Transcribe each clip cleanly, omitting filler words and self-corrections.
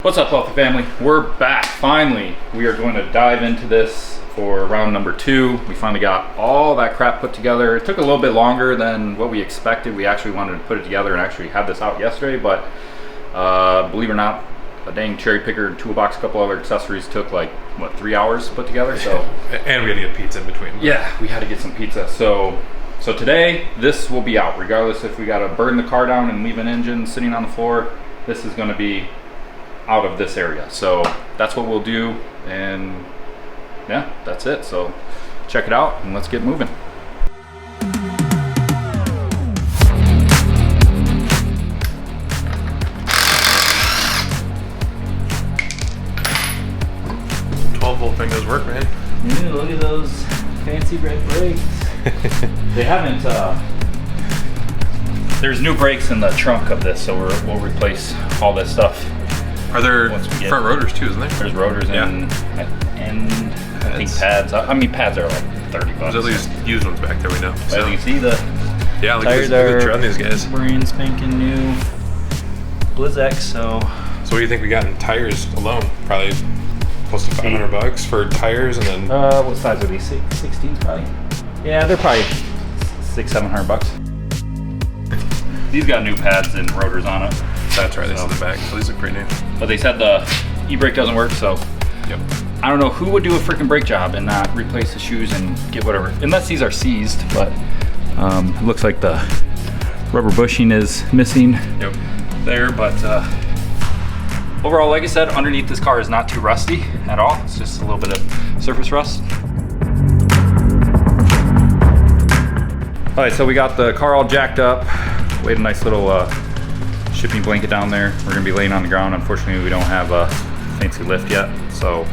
What's up, Wealthy family? We're back. Finally, we are going to dive into this for round number 2. We finally got all that crap put together. It took a little bit longer than what we expected. We actually wanted to put it together and actually have this out yesterday, but believe it or not, a dang cherry picker, toolbox, a couple other accessories took like, what, 3 hours to put together? So and we had to get pizza in between. Yeah, we had to get some pizza. So today, this will be out. Regardless if we got to burn the car down and leave an engine sitting on the floor, this is going to be out of this area. So that's what we'll do, and yeah, that's it. So check it out and let's get moving. Volt thing does work, man. Yeah, look at those fancy red brakes. They haven't there's new brakes in the trunk of this, so we'll replace all this stuff. Are there front rotors too, isn't there? There's rotors and I think pads. I mean, pads are like $30. There's at least used ones back there, we know. So you can see the look tires at are on these guys. brand spanking new BlizzX. So what do you think we got in tires alone? Probably close to $500 for tires, and then what size are these? 16s probably. Yeah, they're probably $600-700. These got new pads and rotors on it. That's right. These are the back. So these look pretty new. But they said the e-brake doesn't work, so yep. I don't know who would do a freaking brake job and not replace the shoes and get whatever, unless these are seized. But it looks like the rubber bushing is missing there. But overall, like I said, underneath this car is not too rusty at all. It's just a little bit of surface rust. All right, so we got the car all jacked up. We had a nice little shipping blanket down there. We're gonna be laying on the ground. Unfortunately, we don't have a fancy lift yet. So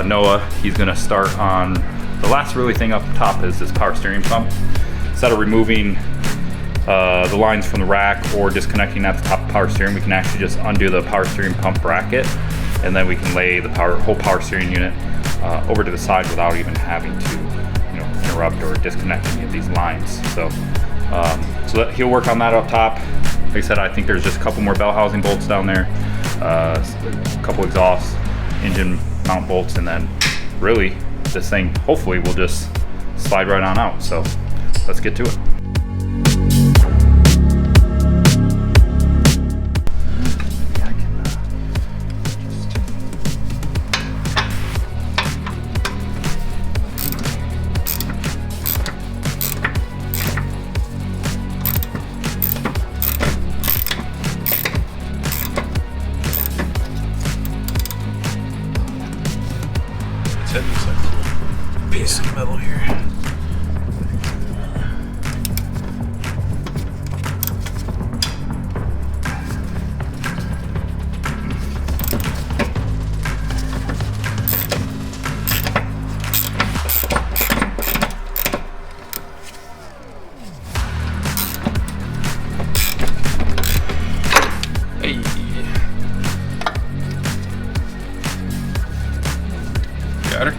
Noah, he's gonna start on the last really thing up top is this power steering pump. Instead of removing the lines from the rack or disconnecting at the top of the power steering, we can actually just undo the power steering pump bracket, and then we can lay the whole power steering unit over to the side without even having to interrupt or disconnect any of these lines. So he'll work on that up top. Like I said, I think there's just a couple more bell housing bolts down there, a couple exhausts, engine mount bolts, and then really this thing hopefully will just slide right on out. So let's get to it. Piece of metal here. Hey. Got her.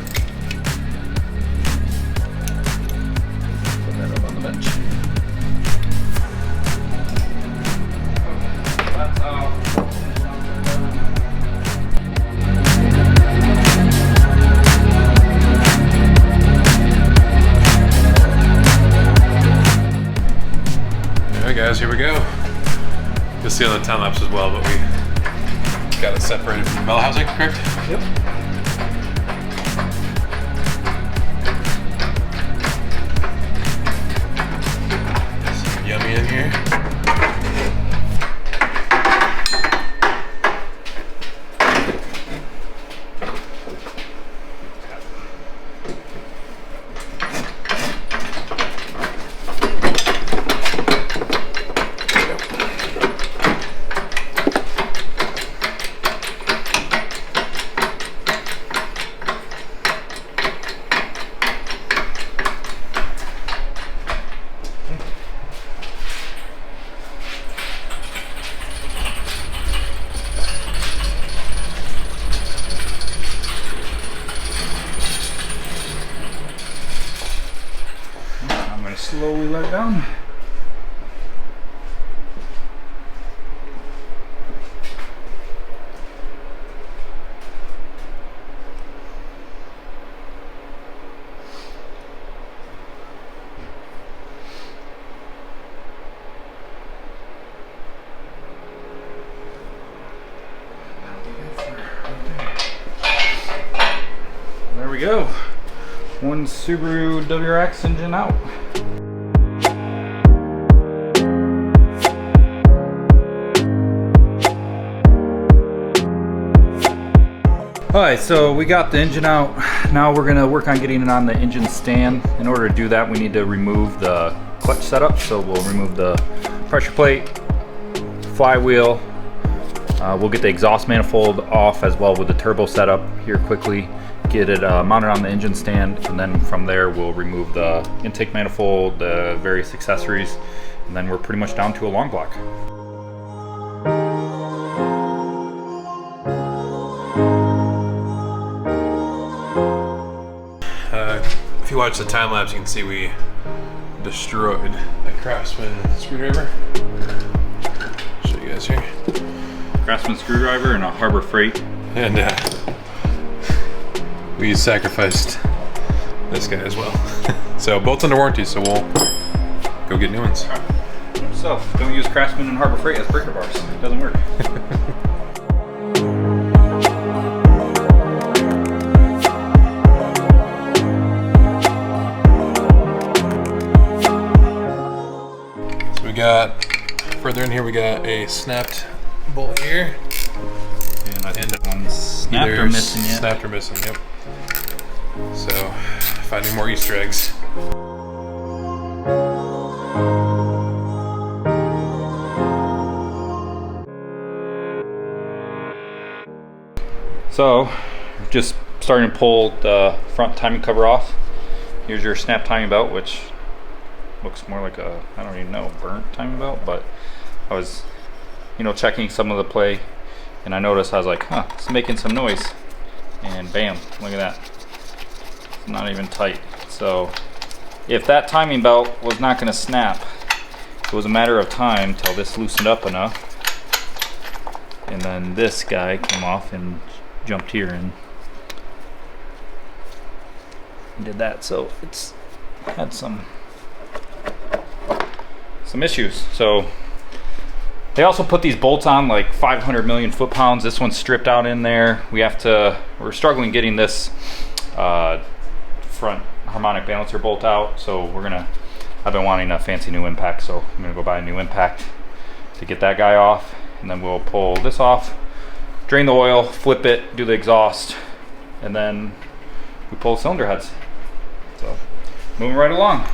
Guys, here we go. You'll see on the time lapse as well, but we got it separated from the bell housing, correct? Yep. Some yummy in here. Slowly let it down. go. One Subaru WRX engine out. Alright, so we got the engine out. Now we're gonna work on getting it on the engine stand. In order to do that, we need to remove the clutch setup. So we'll remove the pressure plate, flywheel. We'll get the exhaust manifold off as well with the turbo setup here quickly. Get it mounted on the engine stand, and then from there we'll remove the intake manifold, the various accessories, and then we're pretty much down to a long block. If you watch the time lapse, you can see we destroyed a Craftsman screwdriver. Show you guys here. Craftsman screwdriver and a Harbor Freight. And we sacrificed this guy as well. So both under warranty, so we'll go get new ones. So don't use Craftsman and Harbor Freight as breaker bars. It doesn't work. So we got, further in here, we got a snapped bolt here. And I think that one's snapped or missing yet. Snapped or missing, yep. So, finding more Easter eggs. So, just starting to pull the front timing cover off. Here's your snap timing belt, which looks more like a, I don't even know, burnt timing belt, but I was, checking some of the play, and I noticed, I was like, huh, it's making some noise. And bam, look at that. It's not even tight. So if that timing belt was not gonna snap, it was a matter of time till this loosened up enough. And then this guy came off and jumped here and did that. So it's had some issues. So they also put these bolts on like 500 million foot-pounds. This one's stripped out in there. We're struggling getting this front harmonic balancer bolt out. So I've been wanting a fancy new impact. So I'm gonna go buy a new impact to get that guy off. And then we'll pull this off, drain the oil, flip it, do the exhaust, and then we pull the cylinder heads. So moving right along.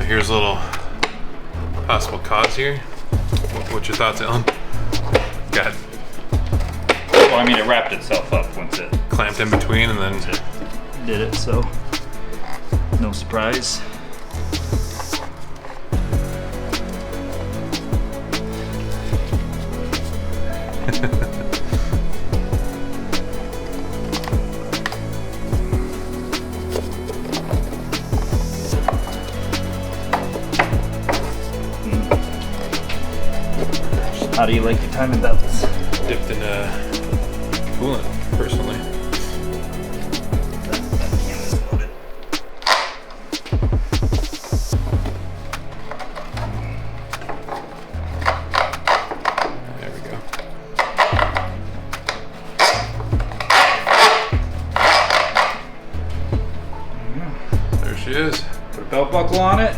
Here's a little possible cause here. What's your thoughts, Alan? Got Well, I mean, it wrapped itself up once it clamped in between and then did it, so no surprise. How do you like your timing belts? dipped in coolant, personally. There we go. There she is. Put a belt buckle on it.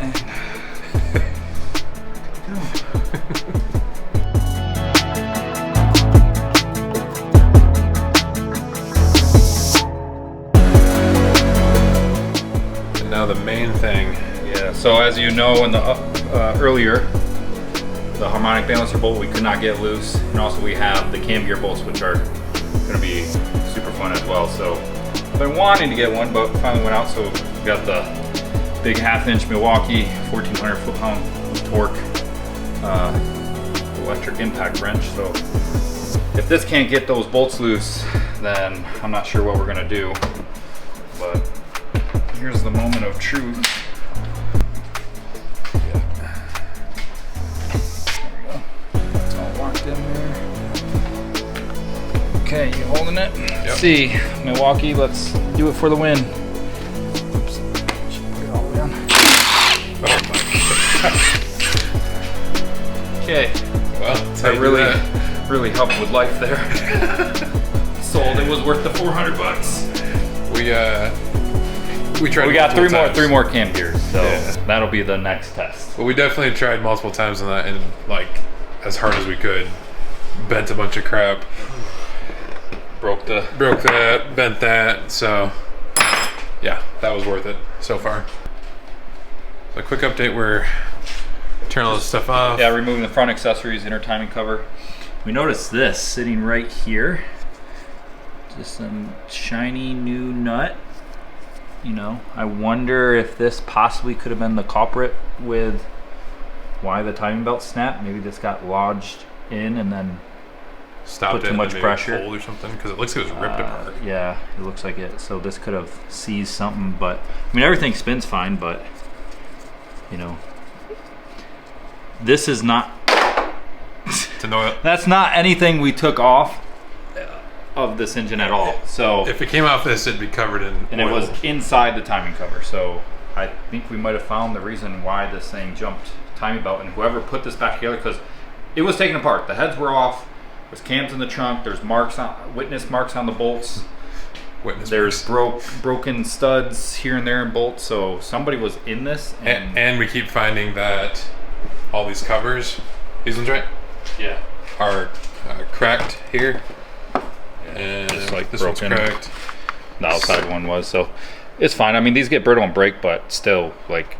And now the main thing. yeah, so as you know in the earlier, the harmonic balancer bolt we could not get loose, and also we have the cam gear bolts, which are going to be super fun as well. So I've been wanting to get one, but finally went out. So we got the big 1/2-inch Milwaukee 1400 foot-pound torque electric impact wrench. So if this can't get those bolts loose, then I'm not sure what we're going to do. But here's the moment of truth. Yeah. There we go. It's all locked in there. Okay, you holding it? Yep. See, Milwaukee, let's do it for the win. Oops. Should put it all the way on. Oh my God. Okay. Well, That really helped with life there. Sold. It was worth the 400 bucks. We tried. We got three more cam gears, so Yeah. that'll be the next test. Well, we definitely tried multiple times on that, and like as hard as we could, bent a bunch of crap, broke that, bent that. So yeah, that was worth it so far. So a quick update: we're turning all this stuff off. Yeah, removing the front accessories, inner timing cover. We noticed this sitting right here. Just some shiny new nut. You know, I wonder if this possibly could have been the culprit with why the timing belt snapped. Maybe this got lodged in and then Stopped put too much pressure pulled or something, because it looks like it was ripped apart. Yeah, it looks like it. So this could have seized something, but I mean everything spins fine, but you know, this is not. That's not anything we took off of this engine at all. So if it came off this, it'd be covered in and oil. it was inside the timing cover. So I think we might have found the reason why this thing jumped timing belt, and whoever put this back together, because it was taken apart. The heads were off. There's cams in the trunk. There's witness marks on the bolts. There's broken studs here and there in bolts. So somebody was in this. And we keep finding that all these covers, these ones, right? Yeah. Are cracked here. And just like this broken. one's cracked. The outside one was, so it's fine. I mean, these get brittle and break, but still, like,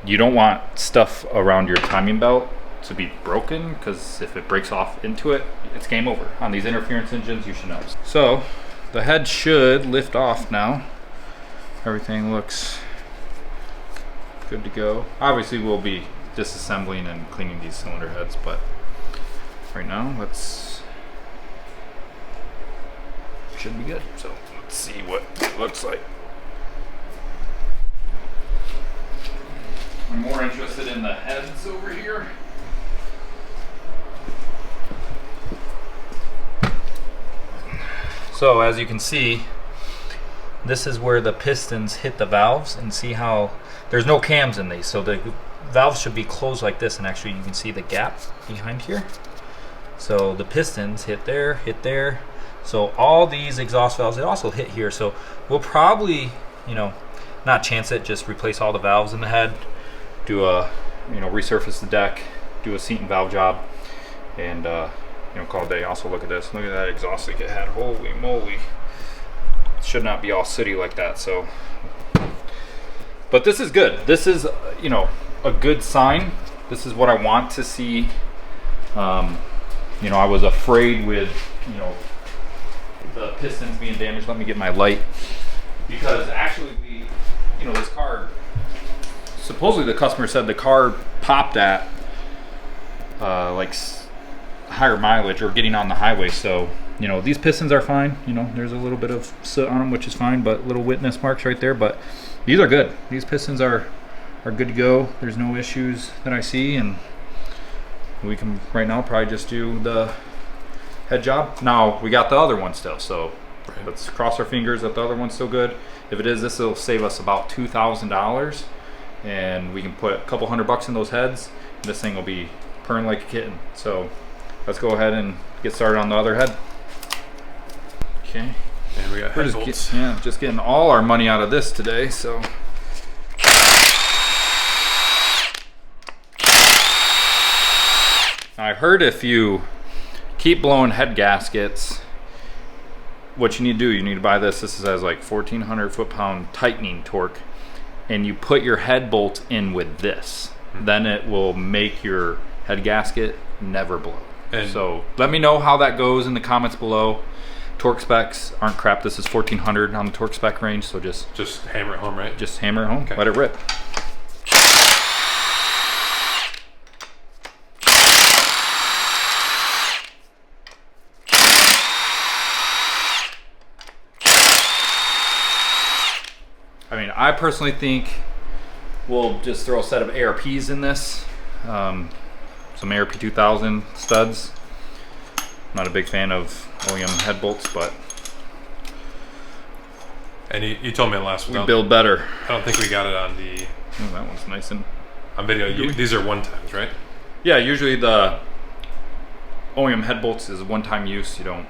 you don't want stuff around your timing belt to be broken, because if it breaks off into it, it's game over. On these interference engines, you should know. So the head should lift off now. Everything looks good to go. Obviously, we'll be disassembling and cleaning these cylinder heads, but right now, should be good. So let's see what it looks like. I'm more interested in the heads over here. So as you can see, this is where the pistons hit the valves, and see how there's no cams in these, so the valves should be closed like this, and actually you can see the gap behind here. So the pistons hit there. So all these exhaust valves, they also hit here. So we'll probably, you know, not chance it, just replace all the valves in the head, do a, you know, resurface the deck, do a seat and valve job, and you know, call it a day. Also look at this, look at that exhaust leak it had. Holy moly, it should not be all sooty like that. So, but this is good. This is, you know, a good sign. This is what I want to see. You know, I was afraid with, you know, the pistons being damaged. Let me get my light, because actually you know, this car, supposedly the customer said the car popped at like higher mileage or getting on the highway. So, you know, these pistons are fine. You know, there's a little bit of soot on them, which is fine, but little witness marks right there. But these are good. These pistons are good to go. There's no issues that I see, and we can right now probably just do the head job. Now we got the other one still, so let's cross our fingers that the other one's still good. If it is, this will save us about $2,000, and we can put a couple $100 in those heads, and this thing will be purring like a kitten. So let's go ahead and get started on the other head. Okay. And we got head bolts. Just getting all our money out of this today. So I heard if you keep blowing head gaskets, what you need to do, you need to buy this. This has like 1,400 foot-pound tightening torque, and you put your head bolt in with this. Then it will make your head gasket never blow. And so let me know how that goes in the comments below. Torque specs aren't crap. This is 1,400 on the torque spec range, so just hammer it home, right? Just hammer it home. Okay. Let it rip. I mean, I personally think we'll just throw a set of ARPs in this. Some ARP 2000 studs. Not a big fan of OEM head bolts, but. And you told me last we build better. I don't think we got it on the. Oh, that one's nice and. On video, these are one times, right? Yeah, usually the OEM head bolts is one-time use. You don't,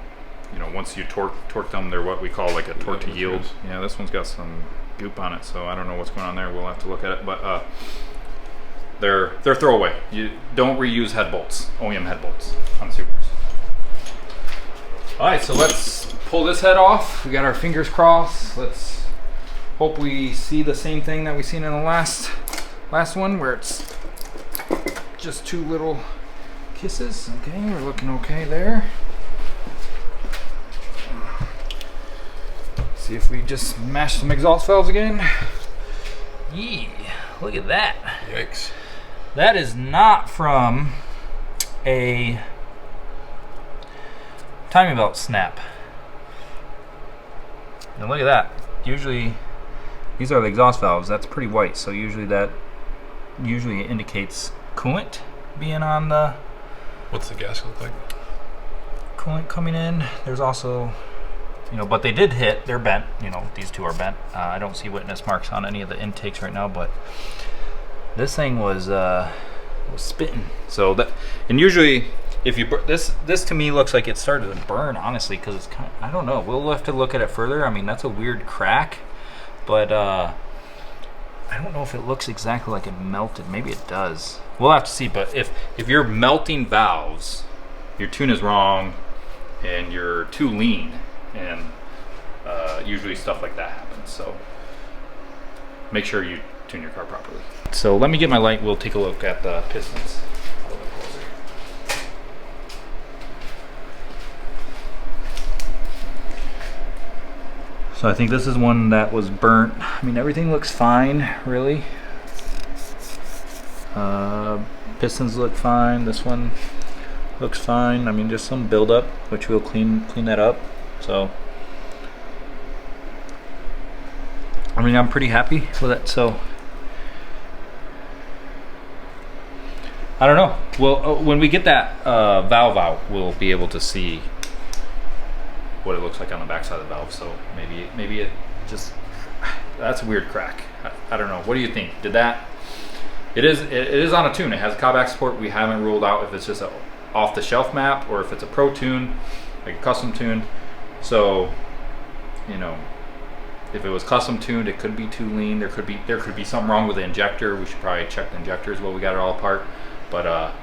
you know, once you torque them, they're what we call like a torque to yield. Yeah, this one's got some goop on it, so I don't know what's going on there. We'll have to look at it, but they're throwaway. You don't reuse head bolts, OEM head bolts on Supers. All right, so let's pull this head off. We got our fingers crossed. Let's hope we see the same thing that we seen in the last one, where it's just two little kisses. Okay, we're looking okay there. See if we just mash some exhaust valves again. Yee, look at that. Yikes. That is not from a timing belt snap. Now look at that. Usually, these are the exhaust valves. That's pretty white, so usually it indicates coolant being on the... What's the gasket look like? Coolant coming in. There's also, you know, but they did hit. They're bent. You know, these two are bent. I don't see witness marks on any of the intakes right now, but this thing was spitting. So that, and usually, if you this to me looks like it started to burn, honestly, because it's kind of, I don't know. We'll have to look at it further. I mean, that's a weird crack, but I don't know if it looks exactly like it melted. Maybe it does. We'll have to see. But if you're melting valves, your tune is wrong, and you're too lean, and usually stuff like that happens. So make sure you tune your car properly. So let me get my light. We'll take a look at the pistons a little bit closer. So I think this is one that was burnt. I mean, everything looks fine, really. Pistons look fine. This one looks fine. I mean, just some buildup, which we'll clean that up. So, I mean, I'm pretty happy with it. So, I don't know. Well, when we get that valve out, we'll be able to see what it looks like on the backside of the valve. So maybe it just, that's a weird crack. I don't know. What do you think? Did that? It is on a tune. It has a callback support. We haven't ruled out if it's just a off-the-shelf map or if it's a pro tune, like a custom tune. So, you know, if it was custom tuned, it could be too lean. There could be something wrong with the injector. We should probably check the injector as well. We got it all apart, but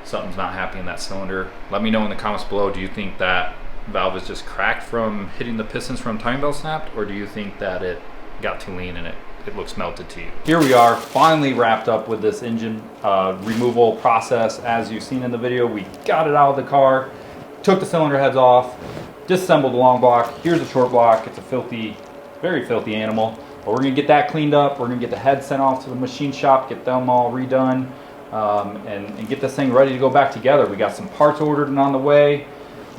something's not happy in that cylinder. Let me know in the comments below. Do you think that valve is just cracked from hitting the pistons from timing belt snapped, or do you think that it got too lean and it looks melted to you? Here we are, finally wrapped up with this engine removal process. As you've seen in the video, we got it out of the car, took the cylinder heads off, disassembled the long block. Here's the short block. It's a filthy, very filthy animal, but we're gonna get that cleaned up. We're gonna get the head sent off to the machine shop, get them all redone, and get this thing ready to go back together. We got some parts ordered and on the way,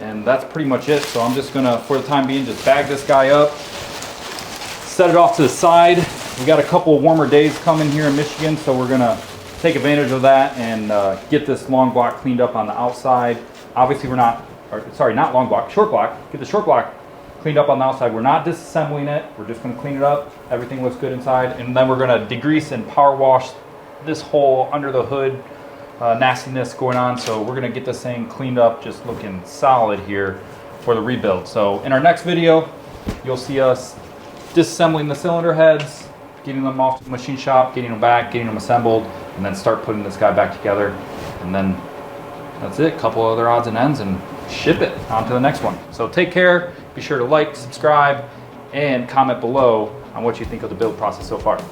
and that's pretty much it. So I'm just gonna, for the time being, just bag this guy up, set it off to the side. We got a couple of warmer days coming here in Michigan, so we're gonna take advantage of that and get this long block cleaned up on the outside. Obviously we're not, not long block, short block. Get the short block cleaned up on the outside. We're not disassembling it. We're just gonna clean it up. Everything looks good inside. And then we're gonna degrease and power wash this whole under the hood nastiness going on. So we're gonna get this thing cleaned up, just looking solid here for the rebuild. So in our next video, you'll see us disassembling the cylinder heads, getting them off to the machine shop, getting them back, getting them assembled, and then start putting this guy back together. And then that's it, couple other odds and ends, and ship it on to the next one. So take care, be sure to like, subscribe, and comment below on what you think of the build process so far.